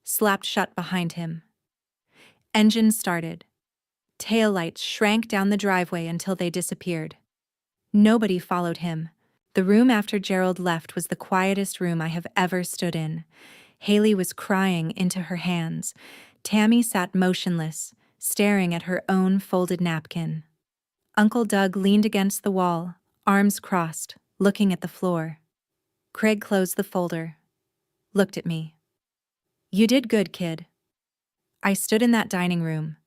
slapped shut behind him. Engine started. Taillights shrank down the driveway until they disappeared. Nobody followed him. The room after Gerald left was the quietest room I have ever stood in. Haley was crying into her hands. Tammy sat motionless, staring at her own folded napkin. Uncle Doug leaned against the wall, arms crossed, looking at the floor. Craig closed the folder, looked at me. "You did good, kid." I stood in that dining room,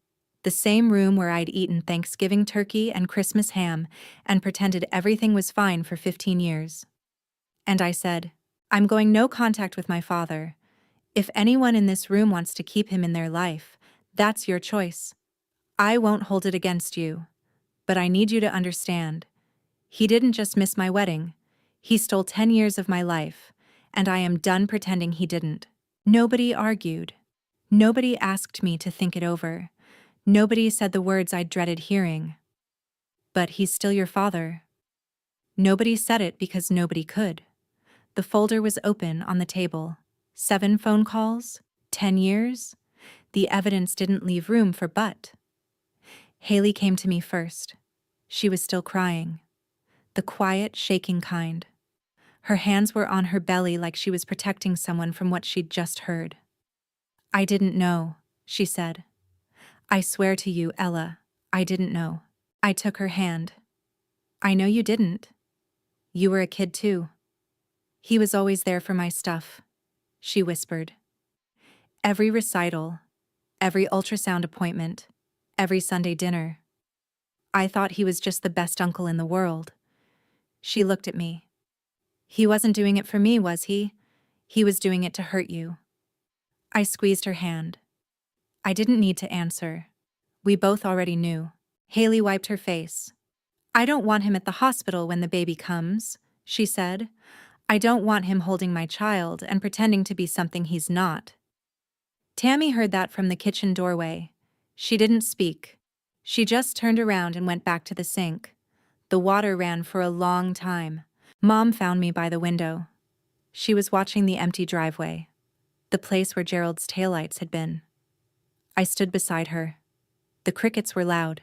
the same room where I'd eaten Thanksgiving turkey and Christmas ham and pretended everything was fine for 15 years. And I said, "I'm going no contact with my father. If anyone in this room wants to keep him in their life, that's your choice. I won't hold it against you. But I need you to understand. He didn't just miss my wedding. He stole 10 years of my life, and I am done pretending he didn't." Nobody argued. Nobody asked me to think it over. Nobody said the words I dreaded hearing. "But he's still your father." Nobody said it because nobody could. The folder was open on the table. 7 phone calls, 10 years. The evidence didn't leave room for but. Haley came to me first. She was still crying. The quiet, shaking kind. Her hands were on her belly like she was protecting someone from what she'd just heard. "I didn't know," she said. "I swear to you, Ella, I didn't know." I took her hand. "I know you didn't. You were a kid too." "He was always there for my stuff," she whispered. "Every recital, every ultrasound appointment, every Sunday dinner. I thought he was just the best uncle in the world." She looked at me. "He wasn't doing it for me, was he? He was doing it to hurt you." I squeezed her hand. I didn't need to answer. We both already knew. Haley wiped her face. "I don't want him at the hospital when the baby comes," she said. "I don't want him holding my child and pretending to be something he's not." Tammy heard that from the kitchen doorway. She didn't speak. She just turned around and went back to the sink. The water ran for a long time. Mom found me by the window. She was watching the empty driveway, the place where Gerald's taillights had been. I stood beside her. The crickets were loud.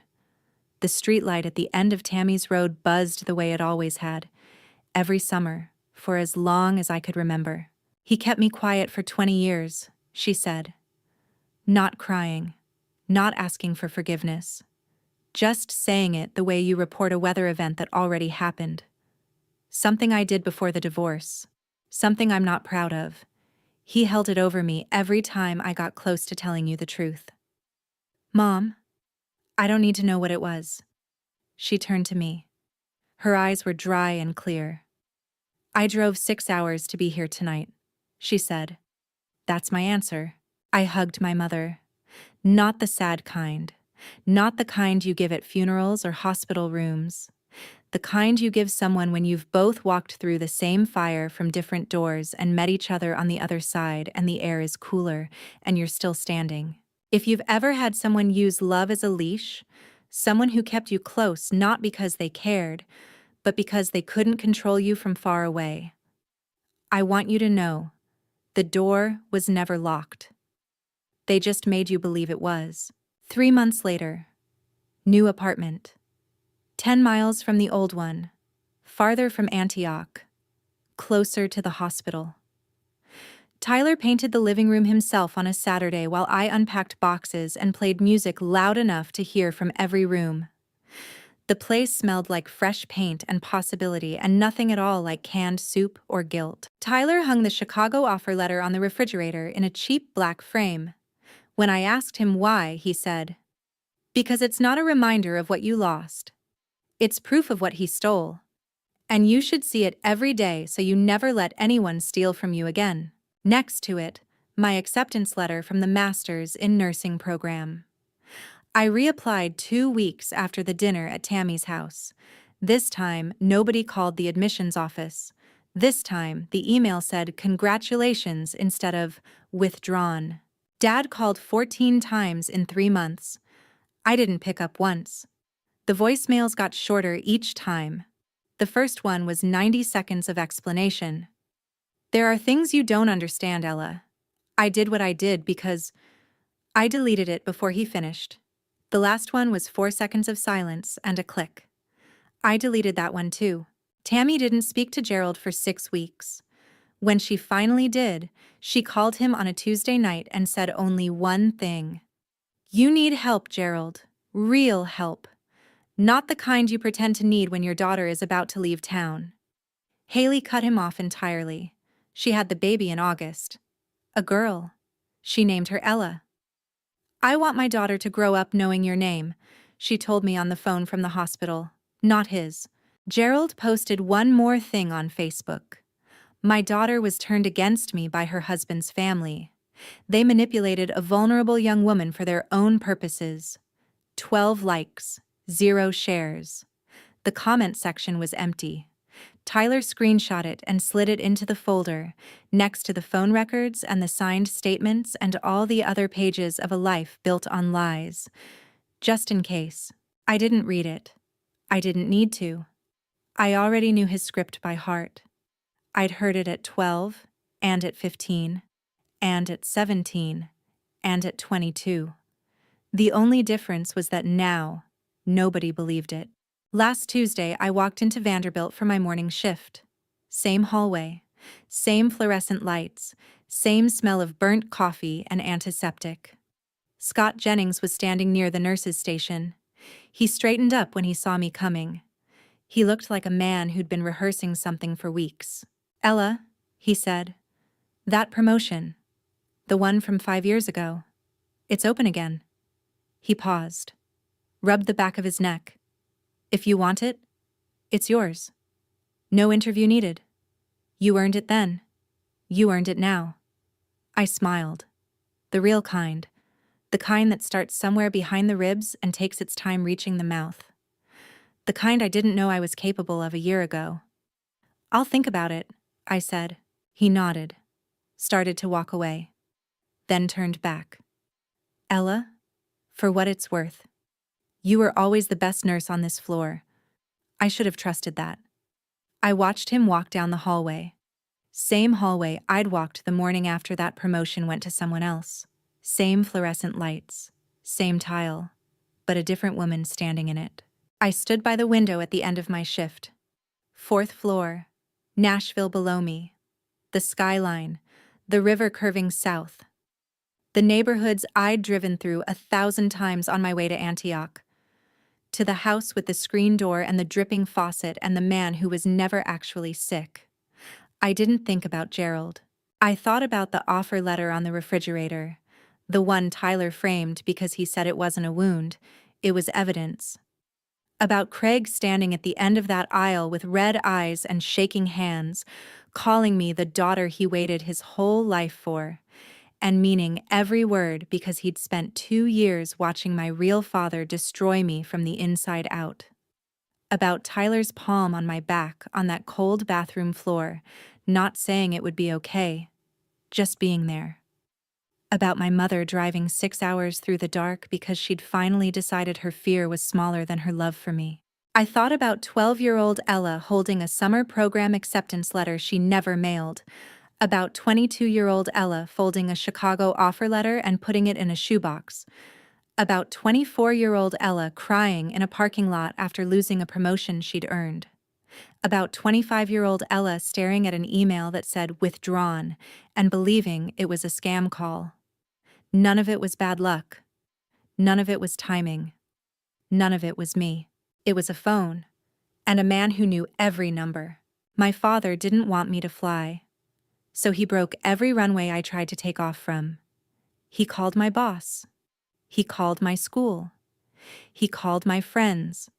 The streetlight at the end of Tammy's road buzzed the way it always had, every summer, for as long as I could remember. He kept me quiet for 20 years, she said. Not crying, not asking for forgiveness. Just saying it the way you report a weather event that already happened. Something I did before the divorce. Something I'm not proud of. He held it over me every time I got close to telling you the truth. Mom, I don't need to know what it was. She turned to me. Her eyes were dry and clear. I drove 6 hours to be here tonight, she said. That's my answer. I hugged my mother. Not the sad kind. Not the kind you give at funerals or hospital rooms. The kind you give someone when you've both walked through the same fire from different doors and met each other on the other side and the air is cooler and you're still standing. If you've ever had someone use love as a leash, someone who kept you close not because they cared, but because they couldn't control you from far away. I want you to know, the door was never locked. They just made you believe it was. 3 months later, new apartment. 10 miles from the old one, farther from Antioch, closer to the hospital. Tyler painted the living room himself on a Saturday while I unpacked boxes and played music loud enough to hear from every room. The place smelled like fresh paint and possibility and nothing at all like canned soup or guilt. Tyler hung the Chicago offer letter on the refrigerator in a cheap black frame. When I asked him why, he said, "Because it's not a reminder of what you lost. It's proof of what he stole. And you should see it every day so you never let anyone steal from you again." Next to it, my acceptance letter from the Master's in Nursing program. I reapplied 2 weeks after the dinner at Tammy's house. This time, nobody called the admissions office. This time, the email said congratulations instead of withdrawn. Dad called 14 times in 3 months. I didn't pick up once. The voicemails got shorter each time. The first one was 90 seconds of explanation. "There are things you don't understand, Ella. I did what I did because..." I deleted it before he finished. The last one was 4 seconds of silence and a click. I deleted that one too. Tammy didn't speak to Gerald for 6 weeks. When she finally did, she called him on a Tuesday night and said only one thing. "You need help, Gerald. Real help. Not the kind you pretend to need when your daughter is about to leave town." Haley cut him off entirely. She had the baby in August. A girl. She named her Ella. "I want my daughter to grow up knowing your name," she told me on the phone from the hospital. Not his. Gerald posted one more thing on Facebook. My daughter was turned against me by her husband's family. They manipulated a vulnerable young woman for their own purposes. 12 likes, 0 shares. The comment section was empty. Tyler screenshot it and slid it into the folder, next to the phone records and the signed statements and all the other pages of a life built on lies. Just in case. I didn't read it. I didn't need to. I already knew his script by heart. I'd heard it at 12, and at 15, and at 17, and at 22. The only difference was that now, nobody believed it. Last Tuesday, I walked into Vanderbilt for my morning shift. Same hallway, same fluorescent lights, same smell of burnt coffee and antiseptic. Scott Jennings was standing near the nurse's station. He straightened up when he saw me coming. He looked like a man who'd been rehearsing something for weeks. "Ella," he said, "that promotion, the one from 5 years ago, it's open again." He paused, rubbed the back of his neck. "If you want it, it's yours. No interview needed. You earned it then. You earned it now." I smiled. The real kind. The kind that starts somewhere behind the ribs and takes its time reaching the mouth. The kind I didn't know I was capable of a year ago. "I'll think about it," I said. He nodded, started to walk away, then turned back. "Ella, for what it's worth, you were always the best nurse on this floor. I should have trusted that." I watched him walk down the hallway. Same hallway I'd walked the morning after that promotion went to someone else. Same fluorescent lights, same tile, but a different woman standing in it. I stood by the window at the end of my shift. 4th floor, Nashville below me. The skyline, the river curving south. The neighborhoods I'd driven through 1,000 times on my way to Antioch. To the house with the screen door and the dripping faucet and the man who was never actually sick. I didn't think about Gerald. I thought about the offer letter on the refrigerator, the one Tyler framed because he said it wasn't a wound, it was evidence. About Craig standing at the end of that aisle with red eyes and shaking hands, calling me the daughter he waited his whole life for, and meaning every word because he'd spent 2 years watching my real father destroy me from the inside out. About Tyler's palm on my back on that cold bathroom floor, not saying it would be okay, just being there. About my mother driving 6 hours through the dark because she'd finally decided her fear was smaller than her love for me. I thought about 12-year-old Ella holding a summer program acceptance letter she never mailed, about 22-year-old Ella folding a Chicago offer letter and putting it in a shoebox, about 24-year-old Ella crying in a parking lot after losing a promotion she'd earned, about 25-year-old Ella staring at an email that said withdrawn and believing it was a scam call. None of it was bad luck. None of it was timing. None of it was me. It was a phone, and a man who knew every number. My father didn't want me to fly, so he broke every runway I tried to take off from. He called my boss. He called my school. He called my friends.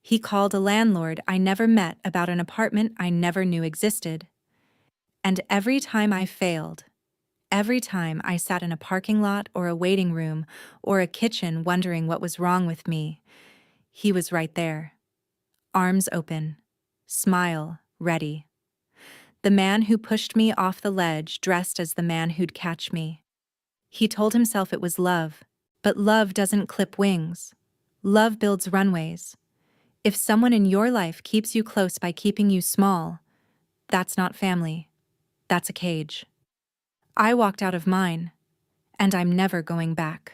He called a landlord I never met about an apartment I never knew existed. And every time I failed, every time I sat in a parking lot or a waiting room or a kitchen wondering what was wrong with me, he was right there. Arms open, smile ready. The man who pushed me off the ledge dressed as the man who'd catch me. He told himself it was love, but love doesn't clip wings. Love builds runways. If someone in your life keeps you close by keeping you small, that's not family. That's a cage. I walked out of mine, and I'm never going back.